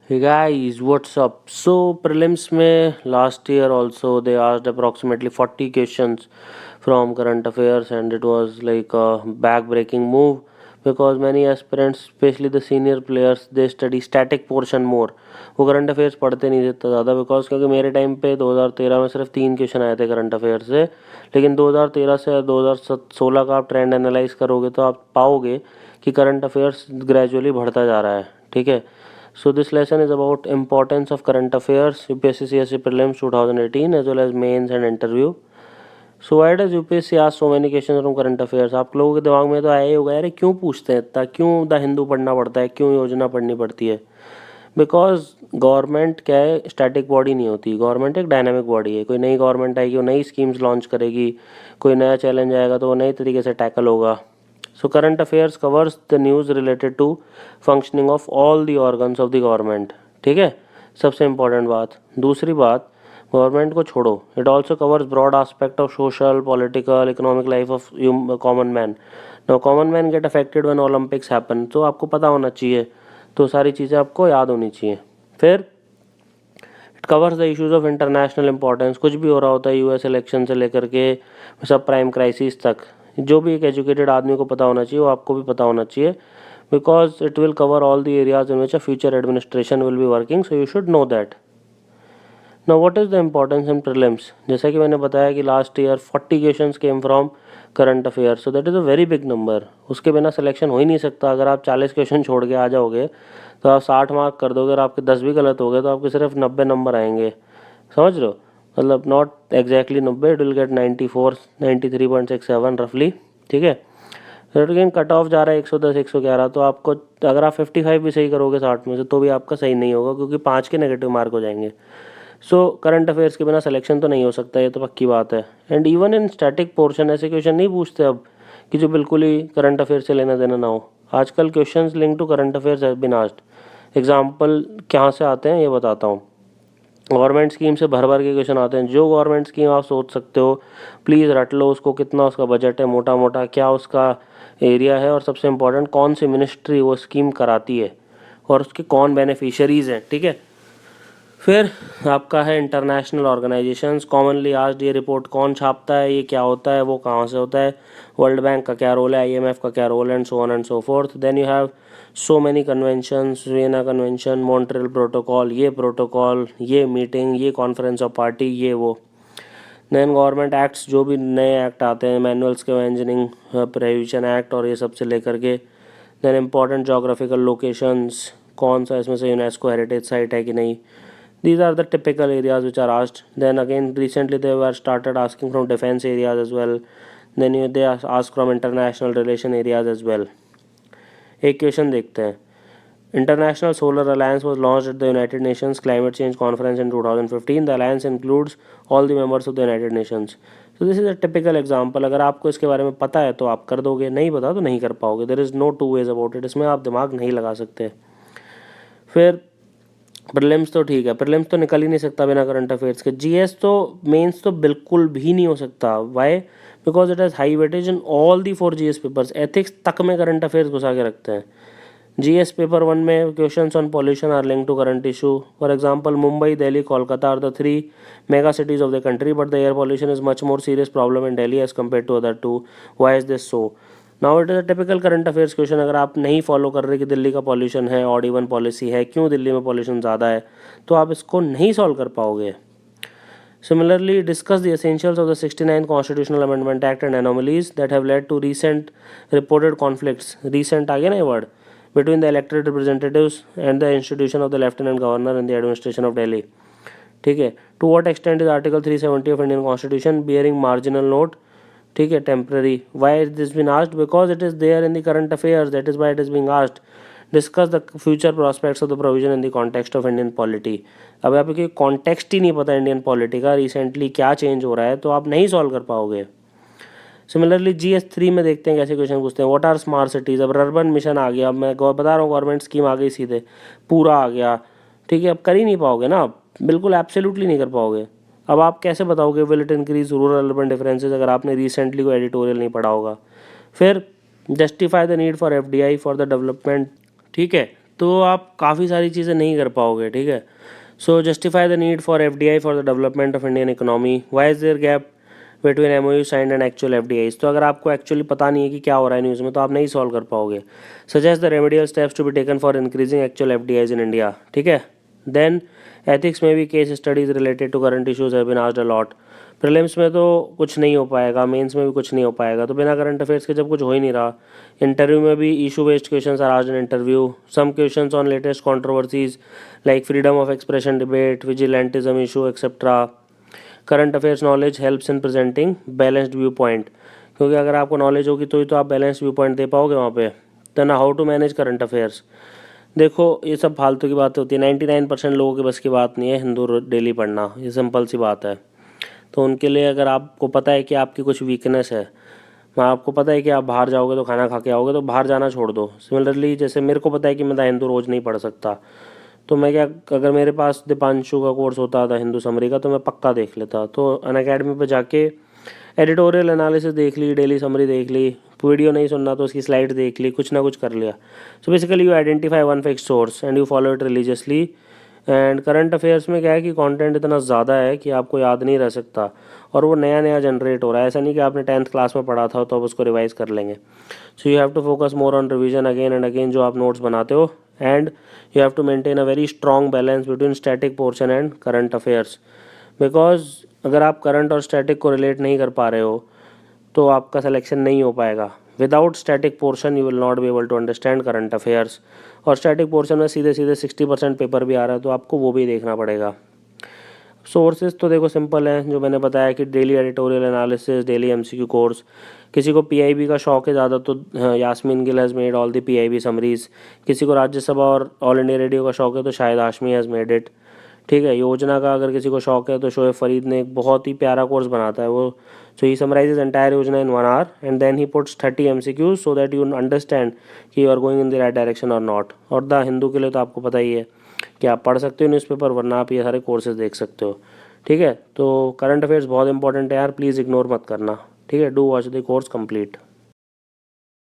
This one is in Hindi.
Hey guys, what's up? So prelims में last year also they asked approximately 40 questions from current affairs and it was like a back-breaking move because many aspirants, especially the senior players, they study static portion more. वो करंट अफेयर्स पढ़ते नहीं थे इतना ज़्यादा बिकॉज क्योंकि मेरे टाइम पे 2013 में सिर्फ 3 क्वेश्चन आए थे करंट अफेयर से, लेकिन 2013 से 2016 का आप ट्रेंड एनालाइज करोगे तो आप पाओगे कि करंट अफेयर्स ग्रेजुअली बढ़ता जा रहा है. ठीक है. So this lesson is about importance of current affairs, UPSC CSE prelims 2018 as well as mains and interview. So why does UPSC ask so many questions from current affairs? आप लोगों के दिमाग में तो आया ही होगा यार क्यों पूछते हैं इतना, क्यों द हिंदू पढ़ना पड़ता है, क्यों योजना पढ़नी पड़ती है. बिकॉज गवर्नमेंट क्या है, स्टैटिक बॉडी नहीं होती. गवर्नमेंट एक डायनामिक बॉडी है. कोई नई गवर्नमेंट आएगी वो नई स्कीम्स लॉन्च करेगी, कोई नया चैलेंज आएगा तो वो नए तरीके से टैकल होगा. So current affairs covers the news related to functioning of all the organs of the government. ठीक है, सबसे इम्पोर्टेंट बात. दूसरी बात, गवर्नमेंट को छोड़ो, it also covers broad aspect of social, political, economic life of common man. Now common man get affected when Olympics happen, तो आपको पता होना चाहिए, तो सारी चीज़ें आपको याद होनी चाहिए. फिर it covers the issues of international importance. कुछ भी हो रहा होता है यूएस इलेक्शन से लेकर के सब प्राइम क्राइसिस तक, जो भी एक एजुकेटेड आदमी को पता होना चाहिए वो आपको भी पता होना चाहिए because it will cover all the areas in which a future administration will be working, so you should know that. Now what is the importance in prelims. जैसा कि मैंने बताया कि last year 40 questions came from current affair, so that is a very big number. उसके बिना सिलेक्शन हो ही नहीं सकता. अगर आप 40 क्वेश्चन छोड़ के आ जाओगे तो आप 60 मार्क कर दोगे और आपके 10 भी गलत हो गए तो आपके सिर्फ 90 नंबर आएंगे. समझ रहे हो, मतलब not exactly 90, it will get 94, 93.67 रफली. ठीक है. लेकिन कट ऑफ जा रहा है 110 111, तो आपको अगर आप 55 भी सही करोगे 60 में से तो भी आपका सही नहीं होगा क्योंकि 5 के नेगेटिव मार्क हो जाएंगे. सो करंट अफेयर्स के बिना सिलेक्शन तो नहीं हो सकता, ये तो पक्की बात है. And even in static portion ऐसे क्वेश्चन नहीं पूछते अब कि जो बिल्कुल ही करंट अफेयर से लेना देना ना हो. आजकल questions link to current affairs have been asked. Example कहाँ से आते हैं ये बताता हूँ. गवर्नमेंट स्कीम से भर भर के क्वेश्चन आते हैं. जो गवर्नमेंट स्कीम आप सोच सकते हो प्लीज़ रट लो उसको, कितना उसका बजट है मोटा मोटा, क्या उसका एरिया है, और सबसे इम्पोर्टेंट कौन सी मिनिस्ट्री वो स्कीम कराती है और उसके कौन बेनिफिशियरीज़ हैं. ठीक है. फिर आपका है इंटरनेशनल ऑर्गेनाइजेशंस. कॉमनली आस्क्ड ये रिपोर्ट कौन छापता है, ये क्या होता है, वो कहाँ से होता है, वर्ल्ड बैंक का क्या रोल है, आईएमएफ का क्या रोल है, and so on and so forth. Then you have so many conventions, Vienna convention, Montreal protocol, ये प्रोटोकॉल, ये मीटिंग, ये कॉन्फ्रेंस ऑफ पार्टी, ये वो. देन गवर्नमेंट एक्ट्स, जो भी नए एक्ट आते हैं, मैनुअल्स के इंजीनियरिंग प्रोहिबिशन एक्ट और ये सब से लेकर के. देन इंपॉर्टेंट जोग्राफिकल लोकेशंस, कौन सा इसमें से यूनेस्को हेरिटेज साइट है कि नहीं. These are the typical areas which are asked. Then again recently they were started asking from defense areas as well. Then they ask from international relation areas as well. एक क्वेश्चन देखते हैं. International Solar Alliance was launched at the United Nations Climate Change Conference in 2015. The alliance includes all the members of the United Nations. So this is a typical example. अगर आपको इसके बारे में पता है तो आप कर दोगे, नहीं पता तो नहीं कर पाओगे. There is no two ways about it. इसमें आप दिमाग नहीं लगा सकते. फिर प्रीलिम्स तो ठीक है, प्रीलिम्स तो निकल ही नहीं सकता बिना करंट अफेयर्स के. जीएस तो मेंस तो बिल्कुल भी नहीं हो सकता. Why? Because it has high weightage in all the 4 GS papers. Ethics तक में करंट अफेयर्स घुसा के रखते हैं. जीएस पेपर 1 में questions on pollution are link to current issue. For example Mumbai, Delhi, Kolkata are the 3 mega cities of the country, but the air pollution is much more serious problem in Delhi as compare to other 2. Why is this so? Now it is a typical current affairs question. अगर आप नहीं फॉलो कर रहे कि दिल्ली का पॉल्यूशन है, ऑड इवन पॉलिसी है, क्यों दिल्ली में पॉल्यूशन ज़्यादा है, तो आप इसको नहीं सॉल्व कर पाओगे. Similarly discuss the essentials of the 69th constitutional amendment act and anomalies that have led to recent reported conflicts. Recent आ गया ना ये word, between the elected representatives and the institution of the lieutenant governor in the administration of Delhi. ठीक है. To what extent is article 370 of Indian constitution bearing marginal note. ठीक है, temporary. Why is this been asked? Because it is there in the current affairs, that is why it is being asked. Discuss the future prospects of the provision in the context of Indian polity. अब आपको कॉन्टेक्स्ट ही नहीं पता इंडियन पॉलिटी का, रिसेंटली क्या चेंज हो रहा है, तो आप नहीं सॉल्व कर पाओगे. सिमिलरली GS3 में देखते हैं कैसे क्वेश्चन पूछते हैं. What are smart cities. अब अर्बन मिशन आ गया, अब मैं बता रहा हूँ गवर्नमेंट स्कीम आ गई सीधे, पूरा आ गया. ठीक है, अब कर ही नहीं पाओगे ना आप, बिल्कुल एब्सोल्युटली नहीं कर पाओगे. अब आप कैसे बताओगे will it increase rural urban differences अगर आपने रिसेंटली कोई एडिटोरियल नहीं पढ़ा होगा. फिर justify the need for FDI for the development. ठीक है, तो आप काफ़ी सारी चीज़ें नहीं कर पाओगे, ठीक है। So justify the need for FDI for the development of Indian economy, why is there gap between MOU signed and actual FDIs। तो अगर आपको एक्चुअली पता नहीं है कि क्या हो रहा है न्यूज़ में, तो आप नहीं सॉल्व कर पाओगे। Suggest the remedial steps to be taken for increasing actual FDIs in India, ठीक है। देन एथिक्स में भी case studies related to current issues have been asked a lot. Prelims में तो कुछ नहीं हो पाएगा, मेंस में भी कुछ नहीं हो पाएगा, तो बिना करंट अफेयर्स के जब कुछ हो ही नहीं रहा। इंटरव्यू में भी issue based questions are asked in interview, some questions on latest controversies like freedom of expression debate, vigilantism issue etcetera. Current affairs knowledge helps in presenting balanced view point, क्योंकि अगर आपको नॉलेज होगी तो ही तो आप बैलेंस्ड व्यू पॉइंट दे पाओगे वहाँ पे। Then how to manage current affairs, देखो ये सब फालतू की बातें होती है, 99% लोगों के बस की बात नहीं है हिंदू डेली पढ़ना, ये सिंपल सी बात है। तो उनके लिए अगर आपको पता है कि आपकी कुछ वीकनेस है, आपको पता है कि आप बाहर जाओगे तो खाना खा के आओगे, तो बाहर जाना छोड़ दो। सिमिलरली जैसे मेरे को पता है कि मैं द हिंदू रोज़ नहीं पढ़ सकता, तो मैं क्या, अगर मेरे पास दीपांशु का कोर्स होता था हिंदू समरी का, तो मैं पक्का देख लेता। तो अनअकैडमी पे जाके एडिटोरियल एनालिसिस देख ली, डेली समरी देख ली, वीडियो नहीं सुनना तो उसकी स्लाइड देख ली, कुछ ना कुछ कर लिया। So basically you identify one fix source and you follow it religiously. And current affairs में क्या है कि कंटेंट इतना ज़्यादा है कि आपको याद नहीं रह सकता, और वो नया नया जनरेट हो रहा है। ऐसा नहीं कि आपने 10th क्लास में पढ़ा था तो अब उसको रिवाइज कर लेंगे। So you have to focus more on revision again and again जो आप नोट्स बनाते हो, and you have to maintain a very strong balance between static portion and current affairs. Because अगर आप करंट और स्टैटिक को रिलेट नहीं कर पा रहे हो तो आपका सिलेक्शन नहीं हो पाएगा। Without static portion you will not be able to understand current affairs. और स्टैटिक पोर्शन में सीधे सीधे 60% पेपर भी आ रहा है, तो आपको वो भी देखना पड़ेगा। सोर्सेज तो देखो सिंपल हैं, जो मैंने बताया कि daily editorial analysis, daily MCQ course. किसी को PIB का शौक है ज़्यादा तो Yasmin Gill has made all the PIB summaries. किसी को राज्यसभा और ऑल इंडिया रेडियो का शौक है तो शायद हाशमी हैज़ मेड इट, ठीक है। योजना का अगर किसी को शौक है तो शोएब फरीद ने एक बहुत ही प्यारा कोर्स बनाता है वो। सो ही summarises entire Yojana in 1 hour and then he puts 30 MCQs so that you understand कि you are going in the right direction और नॉट। और द हिंदू के लिए तो आपको पता ही है कि आप पढ़ सकते हो न्यूज़पेपर, वरना आप ये सारे कोर्सेज देख सकते हो, ठीक है। तो करंट अफेयर्स बहुत इंपॉर्टेंट है यार, प्लीज़ इग्नोर मत करना, ठीक है। Do watch the course complete.